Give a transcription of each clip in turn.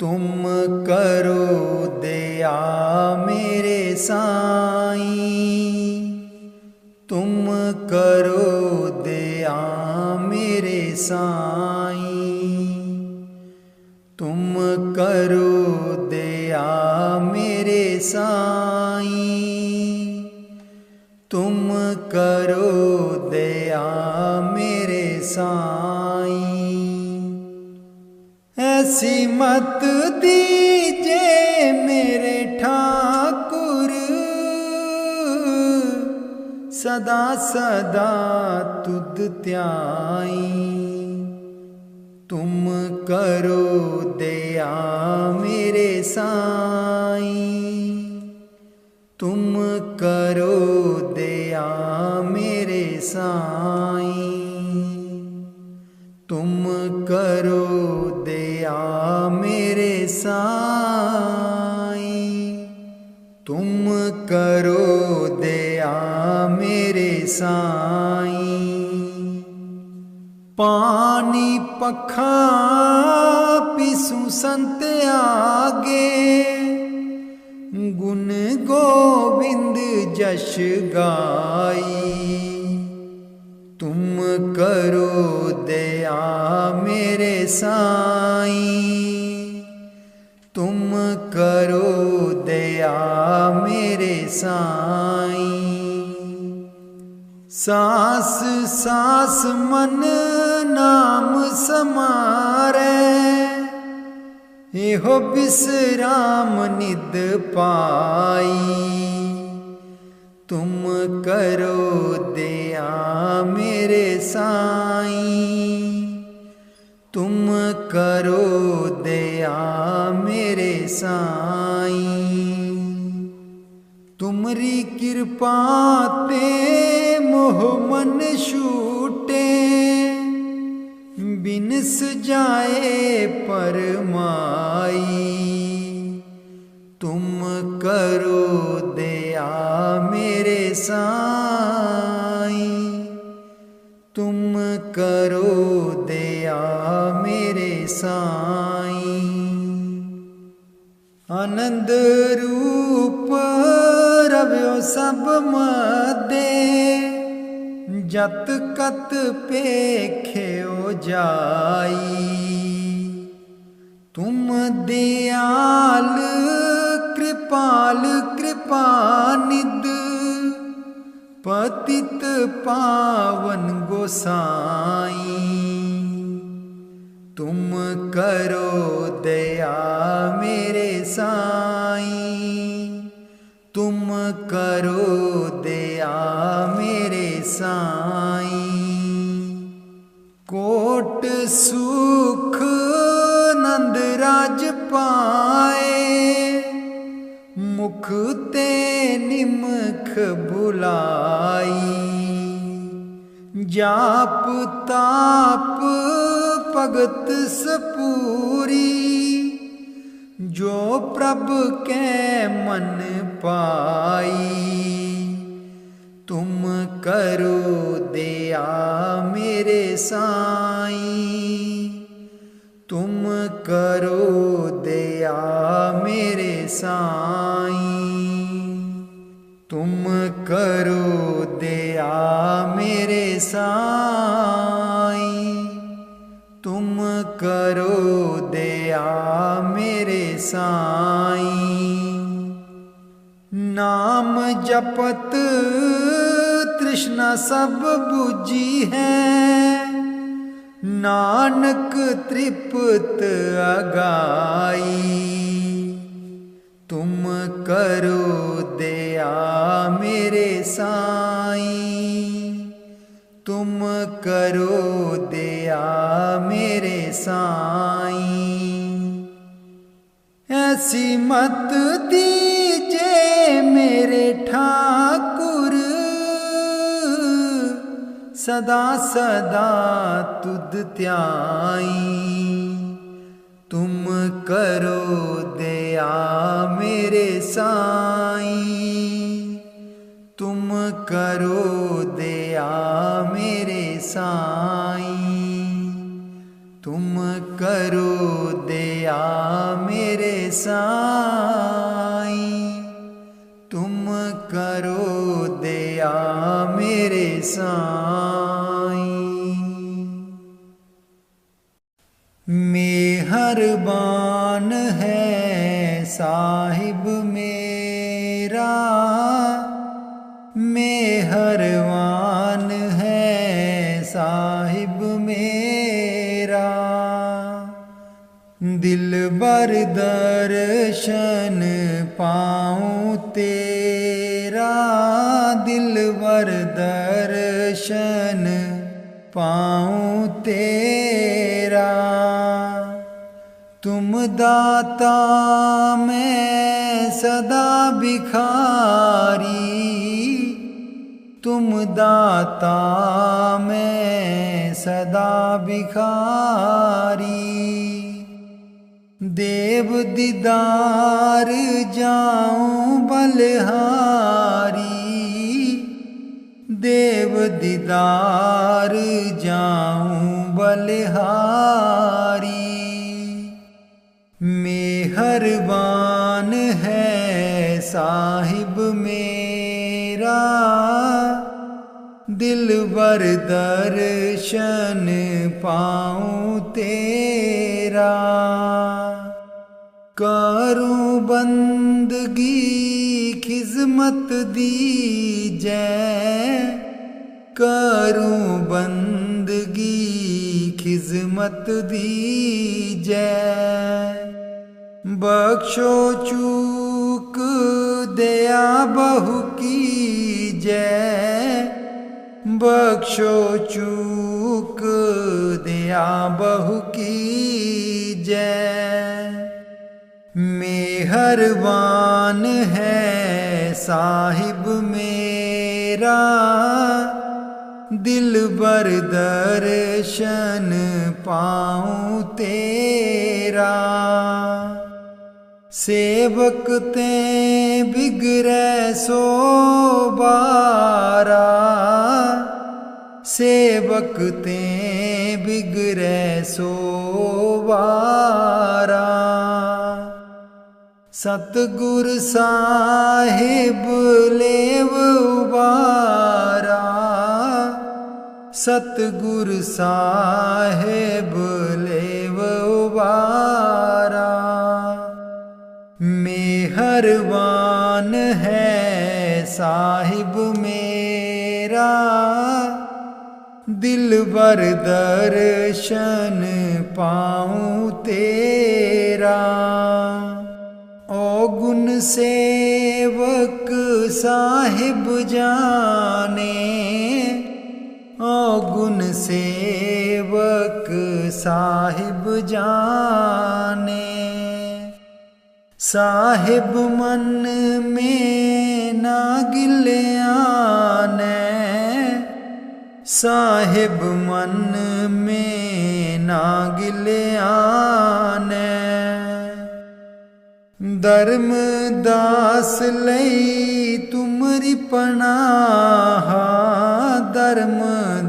तुम करो दया मेरे साईं, तुम करो दया मेरे साईं, तुम करो दया मेरे साईं, तुम करो दया मेरे साईं। ऐसी मत दीजे मेरे ठाकुर, सदा सदा तुध ध्याई। तुम करो दया मेरे साईं, तुम करो दया मेरे साईं, तुम करो दया मेरे साईं, तुम करो दया मेरे साईं। पानी पखा पिसु संत आगे, गुण गोविंद जश गाई। तुम करो दया मेरे साईं, तुम करो दया मेरे साईं। सास सास मन नाम समारे, एहो विश्राम निद पाई। तुम करो दया मेरे साईं, तुम करो दया मेरे साईं। तुमरी कृपा ते मोह मन छूटे, बिनस जाए परमाई। तुम करो दया मेरे साईं, तुम करो दया मेरे साईं। आनंद रूप रव्यो सब मदे, जत कत पेख्यो जाई। तुम दयाल कृपाल कृपानिध, पतित पावन गोसाई। तुम करो दया मेरे साईं, तुम करो दया मेरे साईं। कोट सुख नंद राज पाए, मुख ते निमख बुलाई। जाप ताप भगत सपूरी, जो प्रभ के मन पाई। तुम करो दया मेरे साईं, तुम करो दया मेरे साईं, तुम करो दया मेरे साईं, तुम करो दया मेरे साईं। नाम जपत तृष्णा सब बुझी है, नानक तृप्त अगाई। तुम करो दया मेरे साईं, तुम करो दया मेरे साईं। ऐसी मत दीजे मेरे ठाकुर, सदा सदा तुध ध्याई। तुम करो दया मेरे साईं, तुम करो दया मेरे साईं, तुम करो दया मेरे साईं, तुम करो दया मेरे साईं। मेहरबान है साहिब मेरा, मेहरबान है साहिब मेरा। दिलबर दर्शन पाऊँ तेरा, दिलबर दर्शन पाऊँ तेरा। तुम दाता मैं सदा भिखारी, तुम दाता मैं सदा भिखारी। देव दीदार जाऊं बलिहारी, देव दीदार जाऊं बलिहारी। मेहरबान है साहिब मेरा, दिलबर दर्शन पाऊँ तेरा। करूँ बंदगी खिज़मत दीजै, करूँ बंदगी खिज़मत दीजै। बख्शो चूक दया बहु कीजै, बख्शो चूक दया बहु कीजै। मेहरबान है साहिब मेरा, दिलबर दर्शन पाऊँ तेरा। सेवक ते बिगड़े सो बारा, सेवक ते बिगड़े सो बारा। सतगुर साहिब लेव उबारा, सतगुर साहिब लेव उबारा। मेहरबान है साहिब मेरा, दिलबर दर्शन पाऊँ तेरा। गुण सेवक साहिब जाने, गुण सेवक साहिब जाने। साहिब मन में ना गिल्याने, साहिब मन में ना गिल्याने। धर्म दास लई तुमरी पनाह, धर्म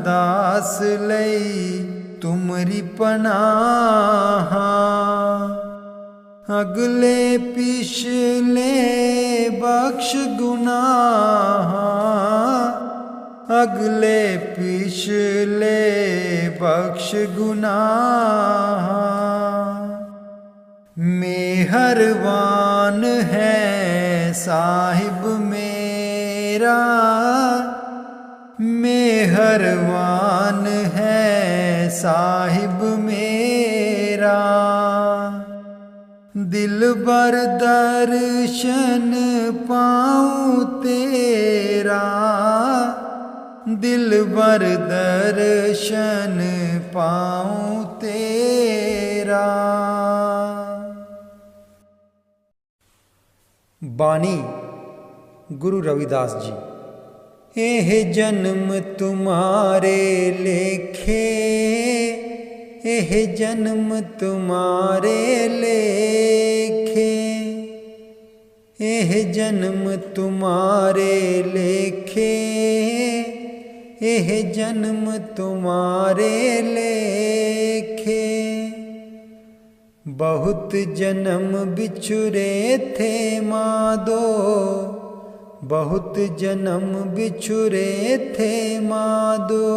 दास लई तुमरी पनाह। अगले पिछले बख्श गुनाह, अगले पिछले बख्श गुनाह। मेहरबान है साहिब मेरा, मेहरबान है साहिब मेरा। दिलबर दर्शन पाऊँ तेरा, दिलबर दर्शन पाऊँ तेरा। बानी गुरु रविदास जी। एह जन्म तुम्हारे लेखे, एह जन्म तुम्हारे लेखे, एह जन्म तुम्हारे लेखे, एह जन्म तुम्हारे लेखे। बहुत जन्म बिछुरे थे मादो, बहुत जन्म बिछुरे थे मादो।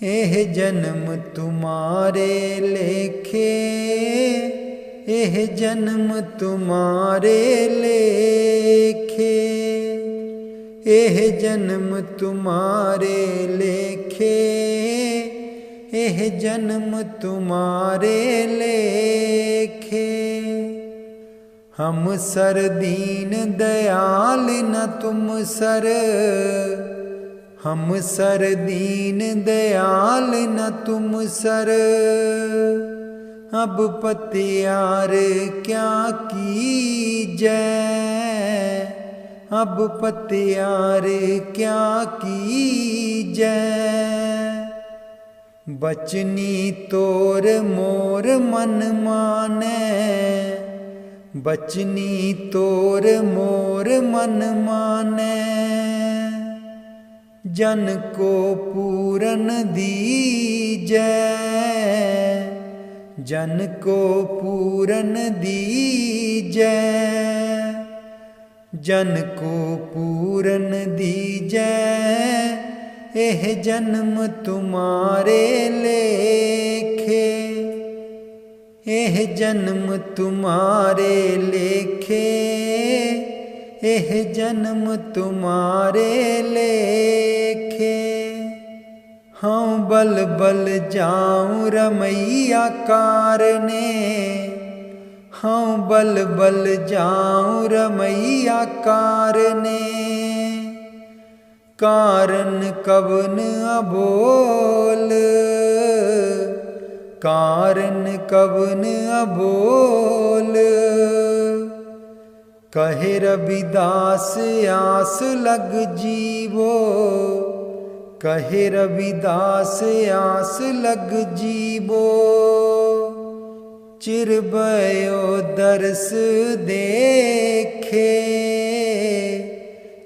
एह जन्म तुम्हारे लेखे, एह जन्म तुम्हारे लेखे, एह जन्म तुम्हारे लेखे, एह जन्म तुम्हारे लेखे। हम सर दीन दयाल न तुम सर, हम सर दीन दयाल न तुम सर। अब पतियार क्या कीजै, अब पतियार क्या कीजै। बचनी तोर मोर मन मानै, बचनी तोर मोर मन मानै। जन को पूरन दीजै, जन को पूरन दीजै, जन को पूरन दीजै। एह जन्म तुम्हारे लेखे, एह जन्म तुम्हारे लेखे, एह जन्म तुम्हारे लेखे। हाँ बल बल जाऊं रमैया कारने, हाँ बल बल जाऊं रमैया कारने। कारण कवन अबोल, कारण कवन अबोल। कहे रविदास आस लग जीवो, कहे रविदास आस लग जीवो। चिरबयो दर्श देखे,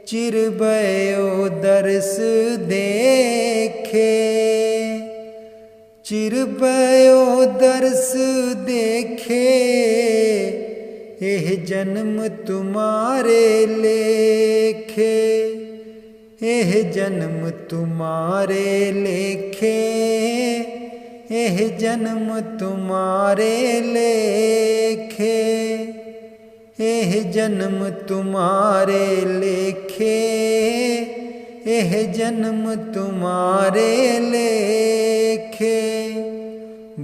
चिरबयो दर्श देखे, चिरबयो दर्श देखे। एह जन्म तुम्हारे लेखे, एह जन्म तुम्हारे लेखे, एह जन्म तुम्हारे लेखे, एह जन्म तुम्हारे लेखे, एह जन्म तुम्हारे लेखे।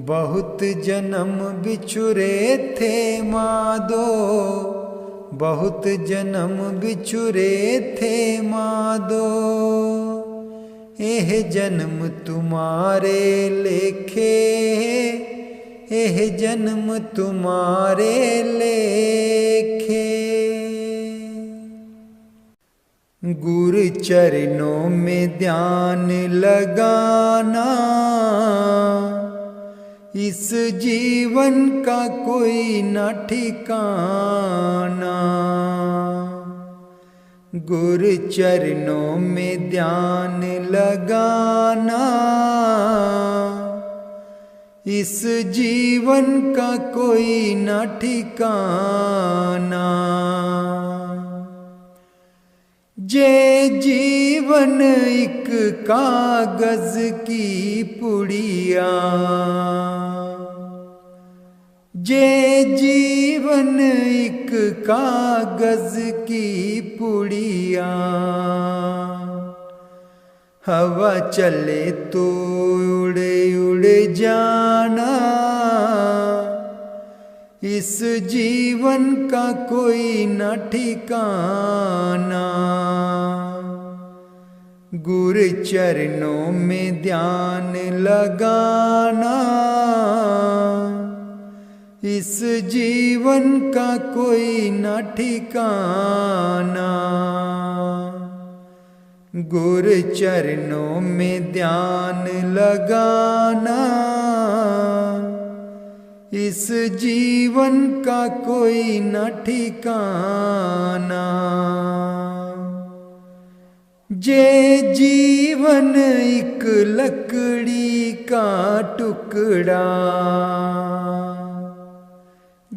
बहुत जन्म बिछुरे थे मादो, बहुत जन्म बिछुरे थे मादो। एह जन्म तुम्हारे लेखे, एह जन्म तुम्हारे लेखे। गुरु चरणों में ध्यान लगाना, इस जीवन का कोई न ठिकाना। गुरु चरणों में ध्यान लगाना, इस जीवन का कोई न ठिकाना। जे जीवन एक कागज की पुड़िया, जे जीवन एक कागज की पुड़िया। हवा चले तो उड़े उड़े जाना, इस जीवन का कोई न ठिकाना। गुरु चरणों में ध्यान लगाना, इस जीवन का कोई न ठिकाना। गुरु चरणों में ध्यान लगाना, इस जीवन का कोई न ठिकाना। जे जीवन एक लकड़ी का टुकड़ा,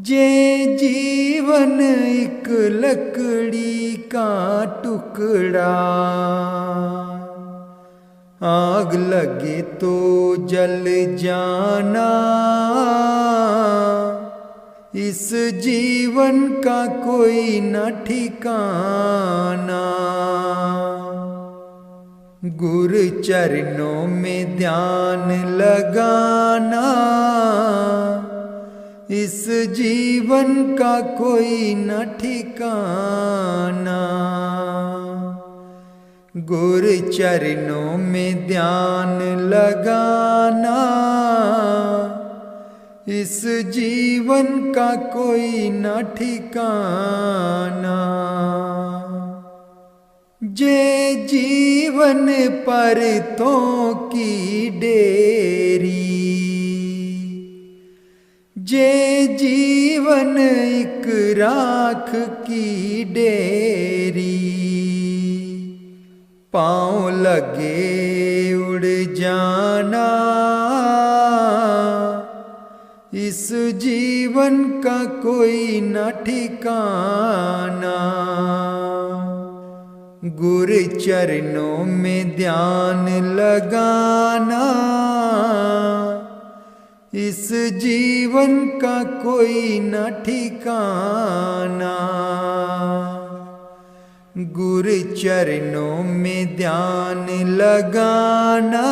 जे जीवन एक लकड़ी का टुकड़ा, आग लगे तो जल जाना, इस जीवन का कोई न ठिकाना। गुरु चरणों में ध्यान लगाना, इस जीवन का कोई न ठिकाना। गुरु चरणों में ध्यान लगाना, इस जीवन का कोई न ठिकाना। जे जीवन परतों की डेरी, जे जीवन एक राख की डेरी, पाँव लगे उड़ जाना, इस जीवन का कोई न ठिकाना। गुरु चरणों में ध्यान लगाना, इस जीवन का कोई न ठिकाना। गुरु चरणों में ध्यान लगाना,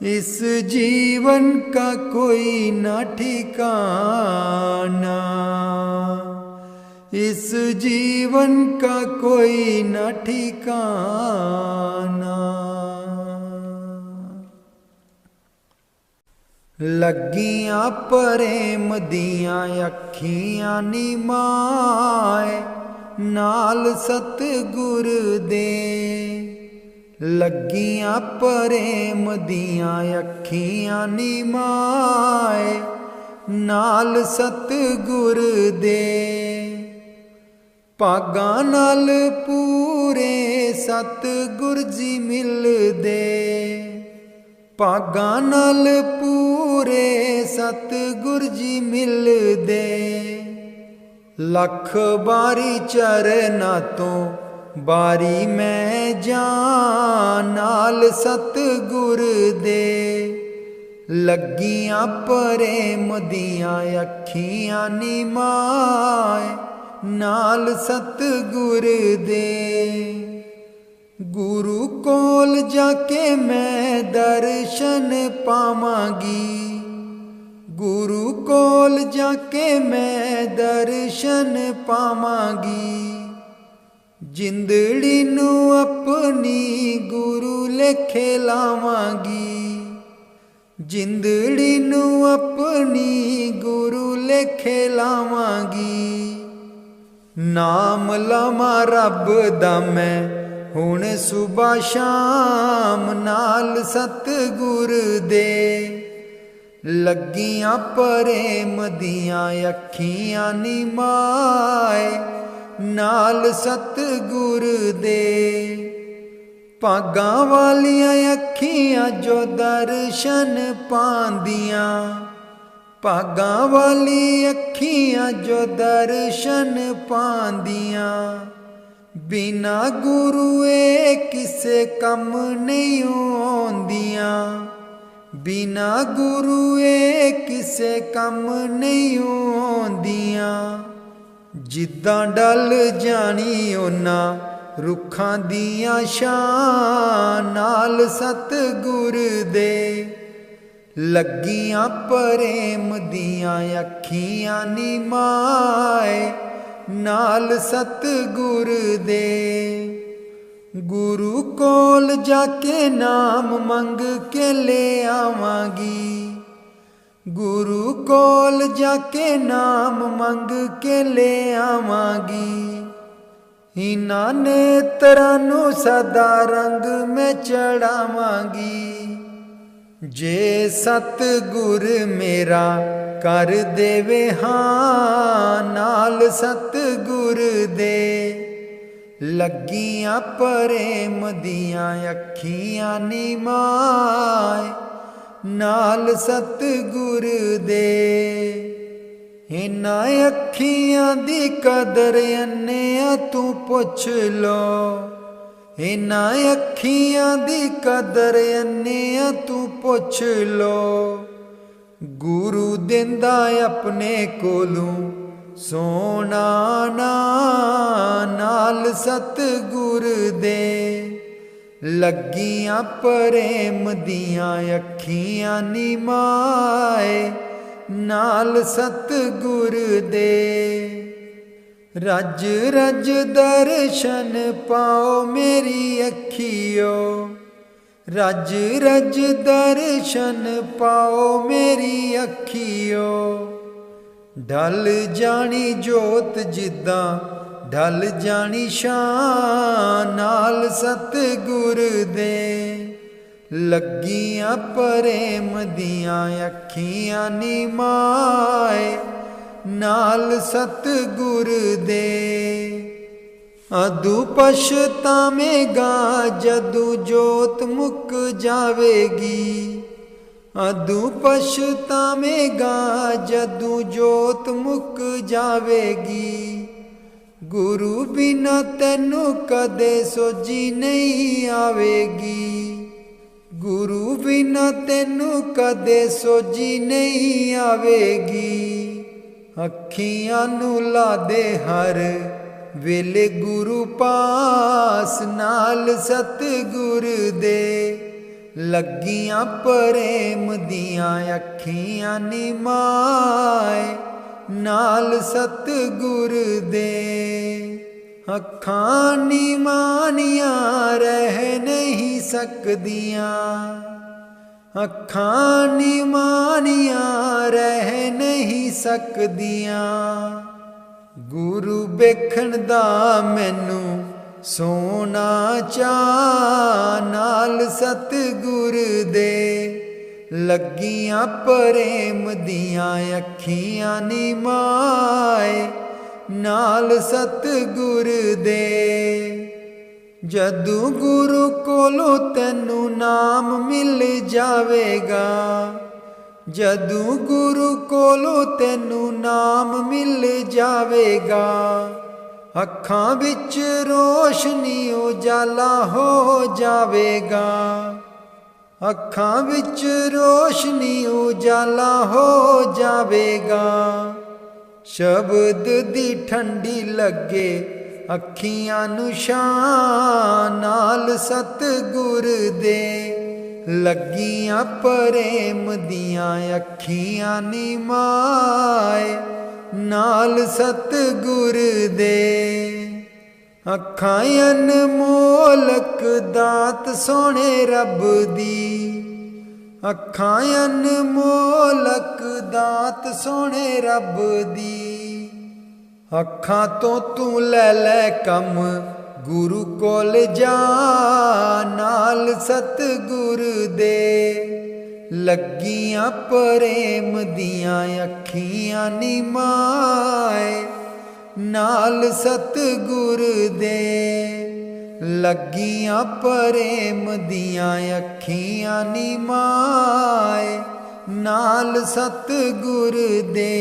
इस जीवन का कोई न ठिकाना। इस जीवन का कोई न ठिकाना। लगियां प्रेम दियां अखियां निमाए, नाल सतगुर दे। लगियां प्रेम दियां अखियां निमाए, नाल सतगुर दे। भागां नाल पूरे सतगुर जी मिलदे, भागां नाल पूरे सतगुर जी मिलदे। लख बारी चरना तो बारी मैं जान, नाल सतगुर दे। लगियां प्रेम दियां अखियां निमाए, नाल सतगुर दे। गुरु कोल जाके मैं दर्शन पावांगी, गुरु कोल जाके मैं दर्शन पावांगी। जिंदड़ी नू अपनी गुरु लेखे लावांगी, जिंदड़ी नू अपनी गुरु लेखे लावांगी। नाम लवा रब दा मैं हुण सुबह शाम, नाल सतगुर दे। लगियां प्रेम दियां अखियां निमाए, नाल सतगुर दे। भागां वालियां अखियां जो दर्शन पांदियां, भागां वाली अखियां जो दर्शन पांदियां। बिना गुरुए किसे कम नहीं आउंदियां, बिना गुरुए किसे कम नहीं आउंदियां। जिद्दां डल जानी ओना रुखां दियां शान, नाल सतगुर दे। लगियां प्रेम दियां अखियां निमाए, नाल सतगुर दे। गुरु कोल जाके नाम मंग के ले आवांगी, गुरु कोल जाके नाम मंग के ले आवांगी। इन्हां नेत्रां नू सदा रंग में चढ़ावांगी। जे सतगुर मेरा कर देवे हाँ, नाल सतगुर दे। लगियां प्रेम दियां अखियां निमाए, नाल सतगुर दे। इन्हां अखियां दी कदर अन्नेआ तू पुछ लो, इन्हां अखियां दी कदर अन्नेआ तू पुछ लो। गुरु दिंदा अपने कोलों सोना नाल सतगुर दे। लगियां प्रेम दियां अखियां नी माए नाल सतगुर दे। रज रज दर्शन पाओ मेरी अखियो, रज रज दर्शन पाओ मेरी अखियो। ढल जानी जोत जिद्दां ढल जानी शान नाल सतगुर दे। लगियां प्रेम दियां अखियां नी माए नाल सतगुर दे। अदू पछतावेगा जदू जोत मुक जावेगी, अदू पछतावेगा जदू जोत मुक जावेगी। गुरु बिना तैनू कदे सोजी नहीं आवेगी, गुरु बिना तैनू कदे सोजी नहीं आवेगी। अखियां नू ला दे हर वेले गुरु पास नाल सतगुर दे। लगियां प्रेम दियां अखियां नी माए नाल सतगुर दे। अखां नी मानियां रह नहीं सकदियां, अखां नी मानियां रह नहीं सकदियां। गुरु वेखण दा मैनू सोना चा नाल सतगुर दे। लगियां प्रेम दियां अखियां नी माए नाल सतगुर दे। जदू गुरु कोलों तैनू नाम मिल जावेगा, जदू गुरु कोलों तैनू नाम मिल जावेगा। अखां विच रोशनी उजाला हो जावेगा, अखां विच रोशनी उजाला हो जावेगा। शब्द दी ठंडी लगे अखियां नू शान नाल सतगुर दे। लगियां प्रेम दियां अखियां नी माए नाल सतगुर दे। अखां अनमोलक दात सोने रब दी, अखां अनमोलक दात सोने रब दी। अखां तो तू लै लै कम गुरु कोल जा नाल सतगुर दे। लगियां प्रेम दियां अखियां नी माए नाल सतगुर दे। लगियां प्रेम दियां अखियां नी माए नाल सतगुर दे।